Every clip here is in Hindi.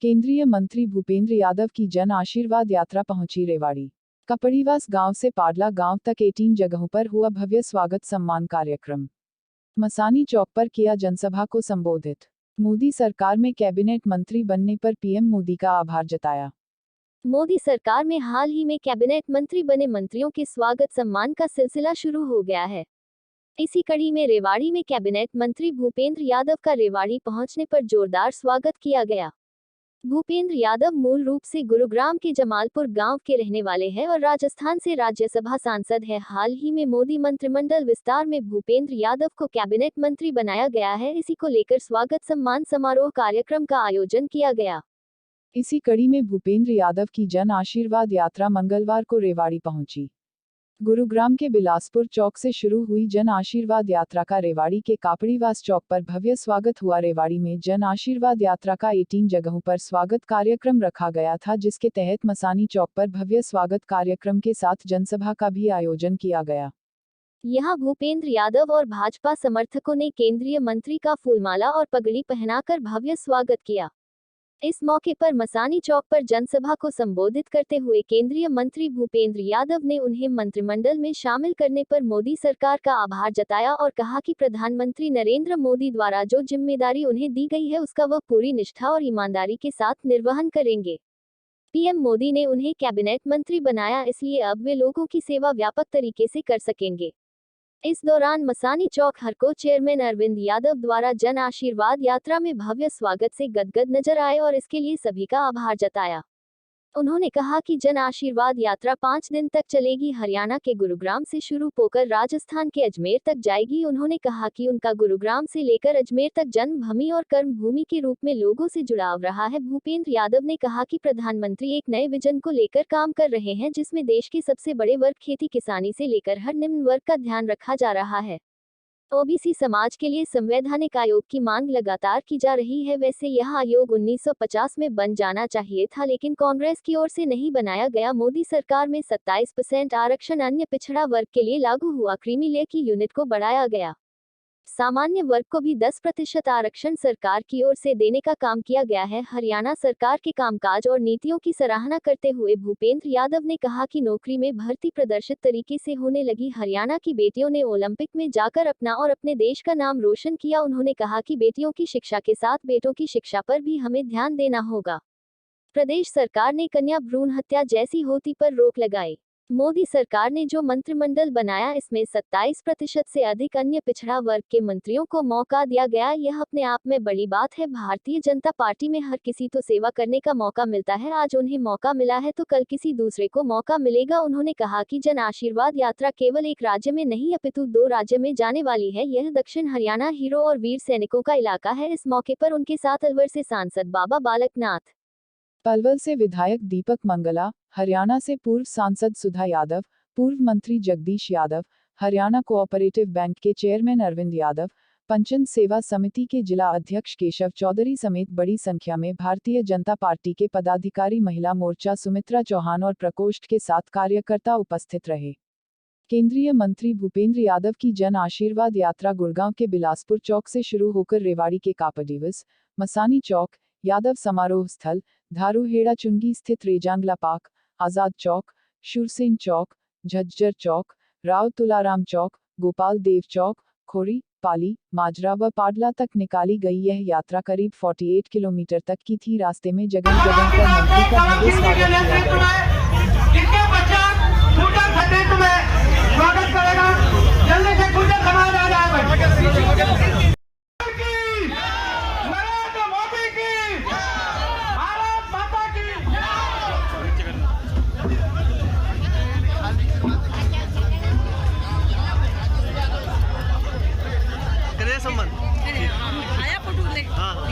केंद्रीय मंत्री भूपेंद्र यादव की जन आशीर्वाद यात्रा पहुंची रेवाड़ी। कपड़ीवास गांव से पाडला गांव तक 18 जगहों पर हुआ भव्य स्वागत सम्मान कार्यक्रम। मसानी चौक पर किया जनसभा को संबोधित। मोदी सरकार में कैबिनेट मंत्री बनने पर पीएम मोदी का आभार जताया। मोदी सरकार में हाल ही में कैबिनेट मंत्री बने मंत्रियों के स्वागत सम्मान का सिलसिला शुरू हो गया है। इसी कड़ी में रेवाड़ी में कैबिनेट मंत्री भूपेंद्र यादव का रेवाड़ी पहुंचने पर जोरदार स्वागत किया गया। भूपेंद्र यादव मूल रूप से गुरुग्राम के जमालपुर गांव के रहने वाले हैं और राजस्थान से राज्यसभा सांसद है। हाल ही में मोदी मंत्रिमंडल विस्तार में भूपेंद्र यादव को कैबिनेट मंत्री बनाया गया है। इसी को लेकर स्वागत सम्मान समारोह कार्यक्रम का आयोजन किया गया। इसी कड़ी में भूपेंद्र यादव की जन आशीर्वाद यात्रा मंगलवार को रेवाड़ी पहुंची। गुरुग्राम के बिलासपुर चौक से शुरू हुई जन आशीर्वाद यात्रा का रेवाड़ी के कापड़ीवास चौक पर भव्य स्वागत हुआ। रेवाड़ी में जन आशीर्वाद यात्रा का 18 जगहों पर स्वागत कार्यक्रम रखा गया था, जिसके तहत मसानी चौक पर भव्य स्वागत कार्यक्रम के साथ जनसभा का भी आयोजन किया गया। यहां भूपेंद्र यादव और भाजपा समर्थकों ने केंद्रीय मंत्री का फूलमाला और पगड़ी पहनाकर भव्य स्वागत किया। इस मौके पर मसानी चौक पर जनसभा को संबोधित करते हुए केंद्रीय मंत्री भूपेंद्र यादव ने उन्हें मंत्रिमंडल में शामिल करने पर मोदी सरकार का आभार जताया और कहा कि प्रधानमंत्री नरेंद्र मोदी द्वारा जो जिम्मेदारी उन्हें दी गई है उसका वह पूरी निष्ठा और ईमानदारी के साथ निर्वहन करेंगे। पीएम मोदी ने उन्हें कैबिनेट मंत्री बनाया, इसलिए अब वे लोगों की सेवा व्यापक तरीके से कर सकेंगे। इस दौरान मसानी चौक हरको चेयरमैन अरविंद यादव द्वारा जन आशीर्वाद यात्रा में भव्य स्वागत से गदगद नजर आए और इसके लिए सभी का आभार जताया। उन्होंने कहा कि जन आशीर्वाद यात्रा 5 दिन तक चलेगी। हरियाणा के गुरुग्राम से शुरू होकर राजस्थान के अजमेर तक जाएगी। उन्होंने कहा कि उनका गुरुग्राम से लेकर अजमेर तक जन्मभूमि और कर्मभूमि के रूप में लोगों से जुड़ाव रहा है। भूपेंद्र यादव ने कहा कि प्रधानमंत्री एक नए विजन को लेकर काम कर रहे हैं, जिसमें देश के सबसे बड़े वर्ग खेती किसानी से लेकर हर निम्न वर्ग का ध्यान रखा जा रहा है। ओबीसी समाज के लिए संवैधानिक आयोग की मांग लगातार की जा रही है। वैसे यह आयोग 1950 में बन जाना चाहिए था, लेकिन कांग्रेस की ओर से नहीं बनाया गया। मोदी सरकार में 27% आरक्षण अन्य पिछड़ा वर्ग के लिए लागू हुआ। क्रीमी लेयर की यूनिट को बढ़ाया गया। सामान्य वर्ग को भी 10% आरक्षण सरकार की ओर से देने का काम किया गया है। हरियाणा सरकार के कामकाज और नीतियों की सराहना करते हुए भूपेंद्र यादव ने कहा कि नौकरी में भर्ती प्रदर्शित तरीके से होने लगी। हरियाणा की बेटियों ने ओलंपिक में जाकर अपना और अपने देश का नाम रोशन किया। उन्होंने कहा कि बेटियों की शिक्षा के साथ बेटों की शिक्षा पर भी हमें ध्यान देना होगा। प्रदेश सरकार ने कन्या भ्रूण हत्या जैसी होती पर रोक लगाई। मोदी सरकार ने जो मंत्रिमंडल बनाया, इसमें 27% से अधिक अन्य पिछड़ा वर्ग के मंत्रियों को मौका दिया गया। यह अपने आप में बड़ी बात है। भारतीय जनता पार्टी में हर किसी को सेवा करने का मौका मिलता है। आज उन्हें मौका मिला है तो कल किसी दूसरे को मौका मिलेगा। उन्होंने कहा कि जन आशीर्वाद यात्रा केवल एक राज्य में नहीं अपितु 2 राज्य में जाने वाली है। यह दक्षिण हरियाणा हीरो और वीर सैनिकों का इलाका है। इस मौके पर उनके साथ अलवर से सांसद बाबा बालक नाथ, पलवल से विधायक दीपक मंगला, हरियाणा से पूर्व सांसद सुधा यादव, पूर्व मंत्री जगदीश यादव, हरियाणा कोऑपरेटिव बैंक के चेयरमैन अरविंद यादव, पंचन सेवा समिति के जिला अध्यक्ष केशव चौधरी समेत बड़ी संख्या में भारतीय जनता पार्टी के पदाधिकारी, महिला मोर्चा सुमित्रा चौहान और प्रकोष्ठ के साथ कार्यकर्ता उपस्थित रहे। केंद्रीय मंत्री भूपेंद्र यादव की जन आशीर्वाद यात्रा गुड़गांव के बिलासपुर चौक से शुरू होकर रेवाड़ी के कापड़ीवास, मसानी चौक, यादव समारोह स्थल, धारूहेड़ा चुंगी स्थित रेजांगला पार्क, आजाद चौक, शूरसेन चौक, झज्जर चौक, राव तुलाराम चौक, गोपाल देव चौक, खोरी, पाली, माजरा व पाडला तक निकाली गई। यह यात्रा करीब 48 किलोमीटर तक की थी। रास्ते में जगह जगह पर मंत्री का भव्य स्वागत किया गया।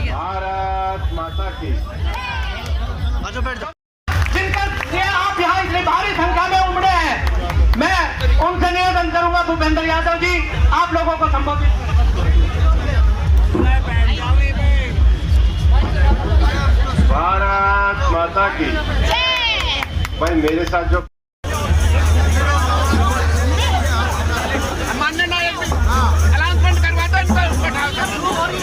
भारत माता की। अच्छा बैठ जाओ। जिनका आप यहाँ इतनी भारी संख्या में उमड़े हैं, मैं उनसे निवेदन करूंगा भूपेंद्र यादव जी, आप लोगों को संबोधित। भारत माता की। भाई मेरे साथ जो अनाउंसमेंट करवा दो, इनको उठाओ।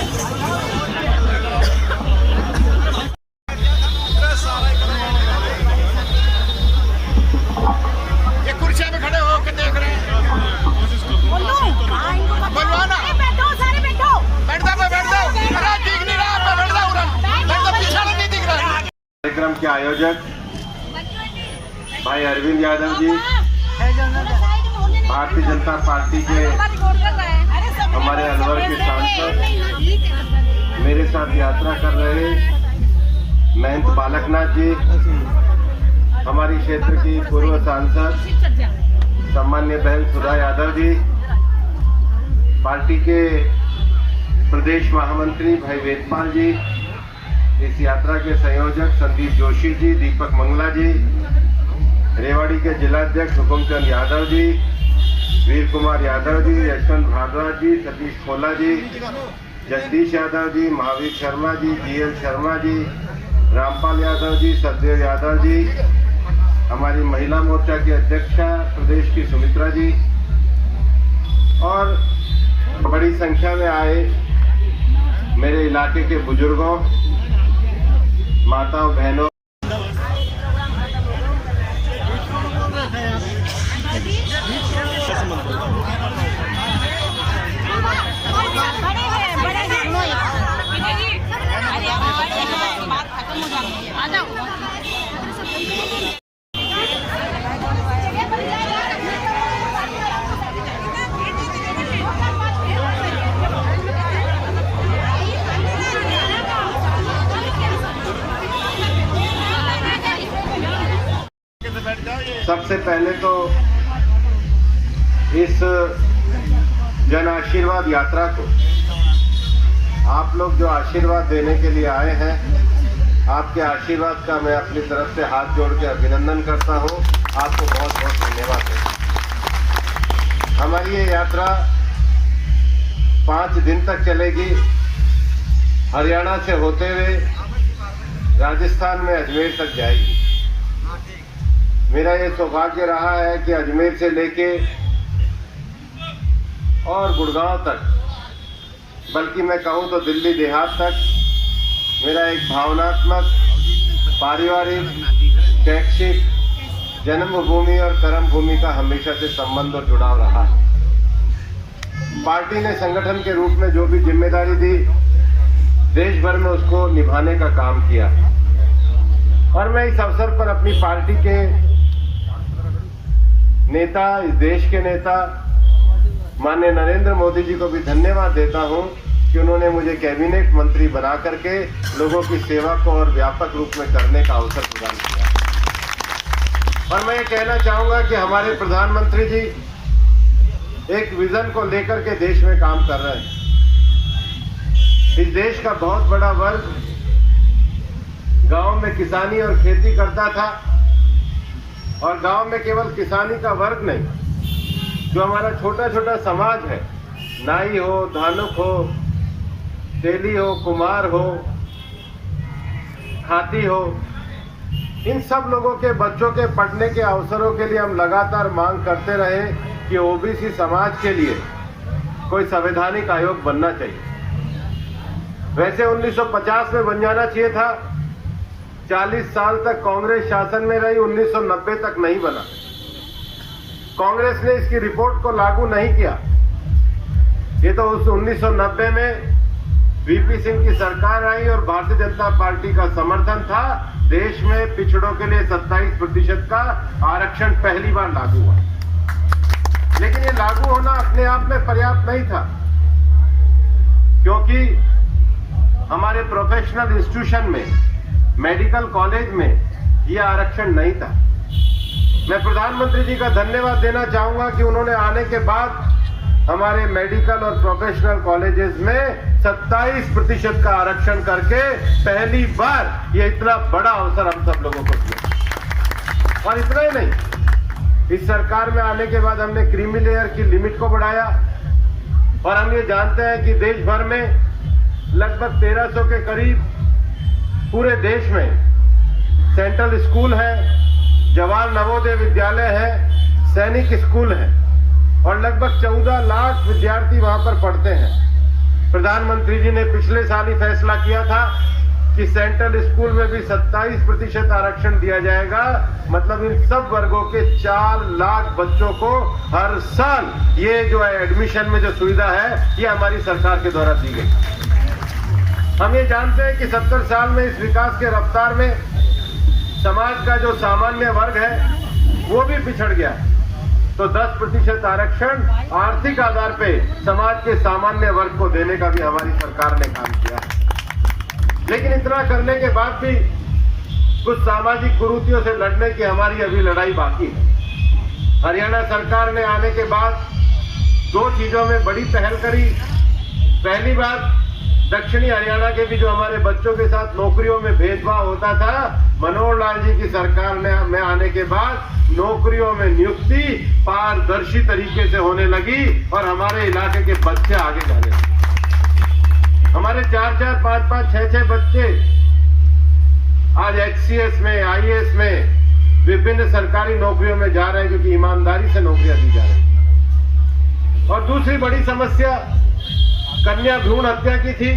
कार्यक्रम के आयोजक भाई अरविंद यादव जी, भारतीय जनता पार्टी के हमारे अलवर के सांसद, मेरे साथ यात्रा कर रहे महंत बालकनाथ जी, हमारी क्षेत्र की पूर्व सांसद सम्मान्य बहन सुधा यादव जी, पार्टी के प्रदेश महामंत्री भाई वेदपाल जी, इस यात्रा के संयोजक संदीप जोशी जी, दीपक मंगला जी, रेवाड़ी के जिलाध्यक्ष हुकुमचंद यादव जी, वीर कुमार यादव जी, यशवंत भारद्वाज जी, सतीश खोला जी, जगदीश यादव जी, महावीर शर्मा जी, जीएल शर्मा जी, रामपाल यादव जी, सतदेव यादव जी, हमारी महिला मोर्चा की अध्यक्षा प्रदेश की सुमित्रा जी और बड़ी संख्या में आए मेरे इलाके के बुजुर्गों, माताओं, बहनों, सबसे पहले तो इस जन आशीर्वाद यात्रा को आप लोग जो आशीर्वाद देने के लिए आए हैं, आपके आशीर्वाद का मैं अपनी तरफ से हाथ जोड़ के अभिनंदन करता हूं। आपको बहुत बहुत धन्यवाद है। हमारी ये यात्रा 5 दिन तक चलेगी। हरियाणा से होते हुए राजस्थान में अजमेर तक जाएगी। मेरा ये सौभाग्य रहा है कि अजमेर से लेके और गुड़गांव तक, बल्कि मैं कहूँ तो दिल्ली देहात तक, मेरा एक भावनात्मक, पारिवारिक, शैक्षिक, जन्मभूमि और कर्मभूमि का हमेशा से संबंध और जुड़ाव रहा है। पार्टी ने संगठन के रूप में जो भी जिम्मेदारी दी, देश भर में उसको निभाने का काम किया और मैं इस अवसर पर अपनी पार्टी के नेता, इस देश के नेता माननीय नरेंद्र मोदी जी को भी धन्यवाद देता हूं कि उन्होंने मुझे कैबिनेट मंत्री बना करके लोगों की सेवा को और व्यापक रूप में करने का अवसर प्रदान किया। और मैं ये कहना चाहूंगा कि हमारे प्रधानमंत्री जी एक विजन को लेकर के देश में काम कर रहे हैं। इस देश का बहुत बड़ा वर्ग गांव में किसानी और खेती करता था और गांव में केवल किसानी का वर्ग नहीं, जो हमारा छोटा छोटा समाज है, नाई हो, धानुक हो, तेली हो, कुमार हो, खाती हो, इन सब लोगों के बच्चों के पढ़ने के अवसरों के लिए हम लगातार मांग करते रहे कि ओबीसी समाज के लिए कोई संवैधानिक आयोग बनना चाहिए। वैसे 1950 में बन जाना चाहिए था। 40 साल तक कांग्रेस शासन में रही, 1990 तक नहीं बना। कांग्रेस ने इसकी रिपोर्ट को लागू नहीं किया। ये तो उस 1990 में वीपी सिंह की सरकार आई और भारतीय जनता पार्टी का समर्थन था। देश में पिछड़ों के लिए 27% का आरक्षण पहली बार लागू हुआ। लेकिन ये लागू होना अपने आप में पर्याप्त नहीं था, क्योंकि हमारे प्रोफेशनल इंस्टीट्यूशन में, मेडिकल कॉलेज में ये आरक्षण नहीं था। मैं प्रधानमंत्री जी का धन्यवाद देना चाहूंगा कि उन्होंने आने के बाद हमारे मेडिकल और प्रोफेशनल कॉलेजेस में 27% का आरक्षण करके पहली बार ये इतना बड़ा अवसर हम सब लोगों को दिया। और इतना ही नहीं, इस सरकार में आने के बाद हमने क्रीमी लेयर की लिमिट को बढ़ाया और हम ये जानते हैं कि देश भर में लगभग 1300 के करीब पूरे देश में सेंट्रल स्कूल है, जवाहर नवोदय विद्यालय है, सैनिक स्कूल है और लगभग 14 लाख विद्यार्थी वहां पर पढ़ते हैं। प्रधानमंत्री जी ने पिछले साल ही फैसला किया था कि सेंट्रल स्कूल में भी 27% आरक्षण दिया जाएगा। मतलब इन सब वर्गों के 4 लाख बच्चों को हर साल ये जो है एडमिशन में जो सुविधा है ये हमारी सरकार के द्वारा दी गई। हम ये जानते हैं कि 70 साल में इस विकास के रफ्तार में समाज का जो सामान्य वर्ग है वो भी पिछड़ गया। तो 10% आरक्षण आर्थिक आधार पे समाज के सामान्य वर्ग को देने का भी हमारी सरकार ने काम किया है। लेकिन इतना करने के बाद भी कुछ सामाजिक कुरीतियों से लड़ने की हमारी अभी लड़ाई बाकी है। हरियाणा सरकार ने आने के बाद 2 चीजों में बड़ी पहल करी। पहली बात, दक्षिणी हरियाणा के भी जो हमारे बच्चों के साथ नौकरियों में भेदभाव होता था, मनोहर लाल जी की सरकार में आने के बाद नौकरियों में नियुक्ति पारदर्शी तरीके से होने लगी और हमारे इलाके के बच्चे आगे जाने लगे। हमारे 4-4, 5-5, 6-6 बच्चे आज HCS में, IAS में विभिन्न सरकारी नौकरियों में जा रहे हैं क्योंकि ईमानदारी से नौकरियां दी जा रही हैं। और दूसरी बड़ी समस्या कन्या भ्रूण हत्या की थी।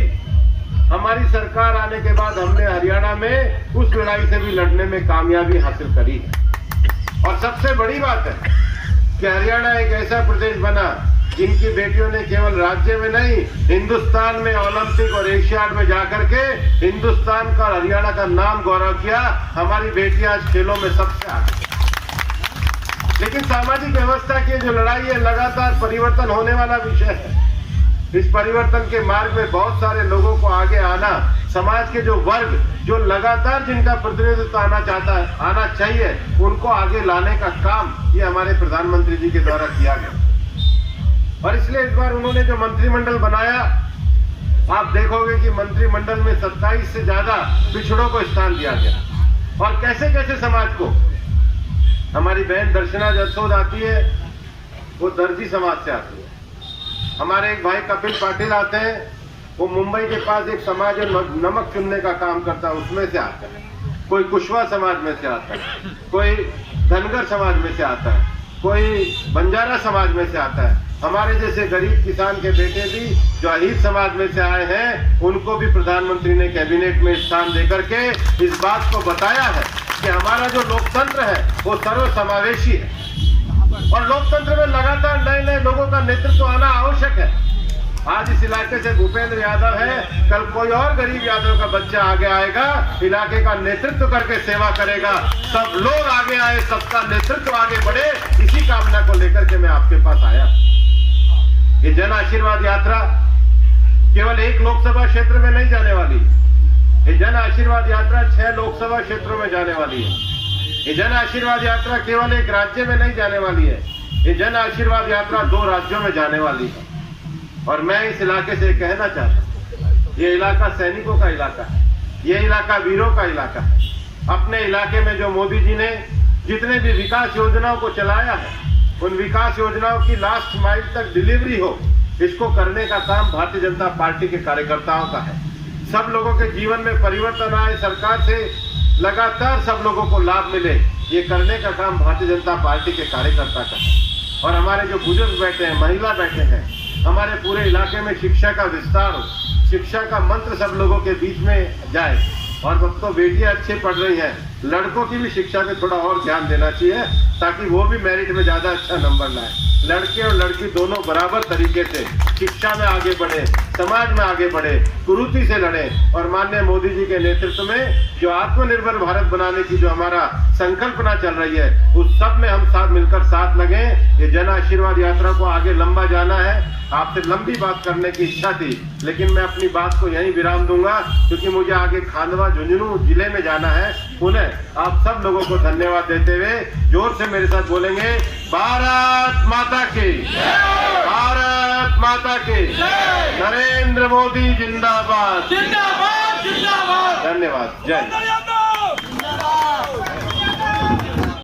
हमारी सरकार आने के बाद हमने हरियाणा में उस लड़ाई से भी लड़ने में कामयाबी हासिल करी है। और सबसे बड़ी बात है कि हरियाणा एक ऐसा प्रदेश बना जिनकी बेटियों ने केवल राज्य में नहीं, हिंदुस्तान में ओलंपिक और एशियाड में जाकर के हिंदुस्तान का, हरियाणा का नाम गौरव किया। हमारी बेटियां आज खेलों में सबसे आगे। लेकिन सामाजिक व्यवस्था की जो लड़ाई है लगातार परिवर्तन होने वाला विषय है। इस परिवर्तन के मार्ग में बहुत सारे लोगों को आगे आना, समाज के जो वर्ग जो लगातार जिनका प्रतिनिधित्व आना चाहिए, उनको आगे लाने का काम ये हमारे प्रधानमंत्री जी के द्वारा किया गया। और इसलिए इस बार उन्होंने जो मंत्रिमंडल बनाया, आप देखोगे कि मंत्रिमंडल में 27 से ज्यादा पिछड़ों को स्थान दिया गया। और कैसे कैसे समाज को, हमारी बहन दर्शना जसोद आती है, वो दर्जी समाज से आती है। हमारे एक भाई कपिल पाटिल आते हैं, वो मुंबई के पास एक समाज है नमक चुनने का काम करता है, उसमें से आता है। कोई कुशवा समाज में से आता है, कोई धनगर समाज में से आता है, कोई बंजारा समाज में से आता है। हमारे जैसे गरीब किसान के बेटे भी जो अहीर समाज में से आए हैं, उनको भी प्रधानमंत्री ने कैबिनेट में स्थान देकर के इस बात को बताया है कि हमारा जो लोकतंत्र है वो सर्वसमावेशी है। और लोकतंत्र में लगातार नए नए लोगों का नेतृत्व आना आवश्यक है। आज इस इलाके से भूपेंद्र यादव है, कल कोई और गरीब यादव का बच्चा आगे आएगा, इलाके का नेतृत्व करके सेवा करेगा। सब लोग आगे आए, सबका नेतृत्व आगे बढ़े, इसी कामना को लेकर के मैं आपके पास आया। ये जन आशीर्वाद यात्रा केवल 1 लोकसभा क्षेत्र में नहीं जाने वाली। ये जन आशीर्वाद यात्रा 6 लोकसभा क्षेत्रों में जाने वाली है। ये जन आशीर्वाद यात्रा केवल एक राज्य में नहीं जाने वाली है। ये जन आशीर्वाद यात्रा 2 राज्यों में जाने वाली है। और मैं इस इलाके से कहना चाहता हूँ, ये इलाका सैनिकों का इलाका है, ये इलाका वीरों का इलाका है। अपने इलाके में जो मोदी जी ने जितने भी विकास योजनाओं को चलाया है, उन विकास योजनाओं की लास्ट माइल तक डिलीवरी हो, इसको करने का काम भारतीय जनता पार्टी के कार्यकर्ताओं का है। सब लोगों के जीवन में परिवर्तन आए, सरकार से लगातार सब लोगों को लाभ मिले, ये करने का काम भारतीय जनता पार्टी के कार्यकर्ता का है। और हमारे जो बुजुर्ग बैठे हैं, महिला बैठे हैं, हमारे पूरे इलाके में शिक्षा का विस्तार हो, शिक्षा का मंत्र सब लोगों के बीच में जाए। और अब तो बेटियां अच्छे पढ़ रही हैं, लड़कों की भी शिक्षा पे थोड़ा और ध्यान देना चाहिए ताकि वो भी मेरिट में ज्यादा अच्छा नंबर लाए। लड़के और लड़की दोनों बराबर तरीके से शिक्षा में आगे बढ़े, समाज में आगे बढ़े, कुरीति से लड़े। और माननीय मोदी जी के नेतृत्व में जो आत्मनिर्भर भारत बनाने की जो हमारा संकल्पना चल रही है, उस सब में हम साथ मिलकर साथ लगे। ये जन आशीर्वाद यात्रा को आगे लंबा जाना है। आपसे लंबी बात करने की इच्छा थी, लेकिन मैं अपनी बात को यहीं विराम दूंगा क्योंकि मुझे आगे खांडवा झुंझुनू जिले में जाना है। पुनः आप सब लोगों को धन्यवाद देते हुए जोर से मेरे साथ बोलेंगे, भारत माता की, भारत माता की, नरेंद्र मोदी जिंदाबाद, जिंदाबाद जिंदाबाद। धन्यवाद। जय हिंद।